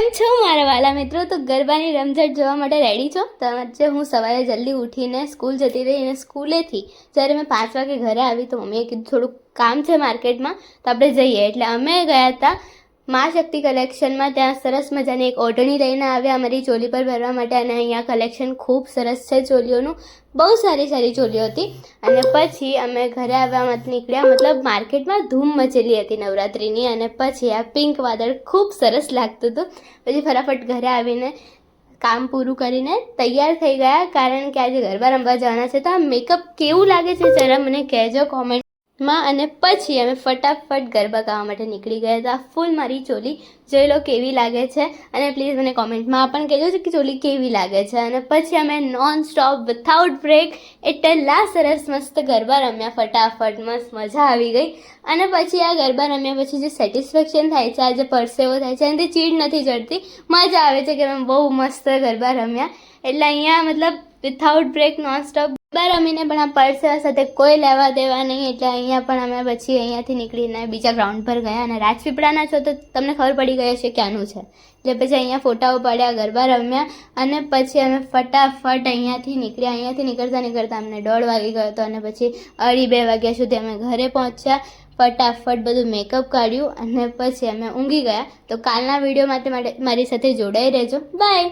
કેમ છો મારા વાલા મિત્રો? તો ગરબાની રમઝટ જોવા માટે રેડી છો? તો હું સવારે જલ્દી ઉઠીને સ્કૂલ જતી રહી અને સ્કૂલેથી જ્યારે મેં 5 વાગે ઘરે આવી તો મમ્મીએ કીધું થોડુંક કામ છે માર્કેટમાં તો આપણે જઈએ. એટલે અમે ગયા હતા મા શક્તિ કલેક્શનમાં. ત્યાં સરસ મજાની એક ઓઢણી લઈને આવ્યા અમારી ચોલી પર ભરવા માટે અને અહીંયા કલેક્શન ખૂબ સરસ છે ચોલીઓનું. બહુ સારી ચોલીઓ હતી. અને પછી અમે ઘરે આવવા નીકળ્યા, મતલબ માર્કેટમાં ધૂમ મચેલી હતી નવરાત્રિની. અને પછી આ પિંક વાદળ ખૂબ સરસ લાગતું હતું. પછી ફટાફટ ઘરે આવીને કામ પૂરું કરીને તૈયાર થઈ ગયા, કારણ કે આજે ગરબા રમવા જવાના છે. તો આ મેકઅપ કેવું લાગે છે જરા મને કહેજો કોમેન્ટમાં. અને પછી અમે ફટાફટ ગરબા ગાવા માટે નીકળી ગયા હતા. ફૂલ મારી ચોલી જોઈ લો કેવી લાગે છે અને પ્લીઝ મને કોમેન્ટમાં પણ કહેજો કે ચોલી કેવી લાગે છે. અને પછી અમે નોન સ્ટોપ વિથઆઉટ બ્રેક એટલા સરસ મસ્ત ગરબા રમ્યા, ફટાફટ મસ્ત મજા આવી ગઈ. અને પછી આ ગરબા રમ્યા પછી જે સેટિસ્ફેક્શન થાય છે, આ જે પરસેવો થાય છે એનાથી ચીડ નથી ચડતી, મજા આવે છે કે અમે બહુ મસ્ત ગરબા રમ્યા. એટલે અહીંયા મતલબ without break non stop garba રમીને પણ આ પરસેવા સાથે કોઈ લેવા દેવા નહીં. એટલે અહીંયા પણ અમે પછી અહીંયાથી નીકળીને બીજા ગ્રાઉન્ડ પર ગયા. અને રાજપીપળાના છો તો તમને ખબર પડી ગઈ હશે ક્યાંનું છે. એટલે પછી અહીંયા ફોટાઓ પાડ્યા, ગરબા રમ્યા અને પછી અમે ફટાફટ અહીંયાથી નીકળ્યા. અહીંયાથી નીકળતા અમને 1:30 વાગી ગયો હતો અને પછી 2:30 વાગ્યા સુધી અમે ઘરે પહોંચ્યા. ફટાફટ બધું મેકઅપ કાઢ્યું અને પછી અમે ઊંઘી ગયા. તો કાલના વિડીયો માટે મારી સાથે જોડાઈ રહેજો. બાય.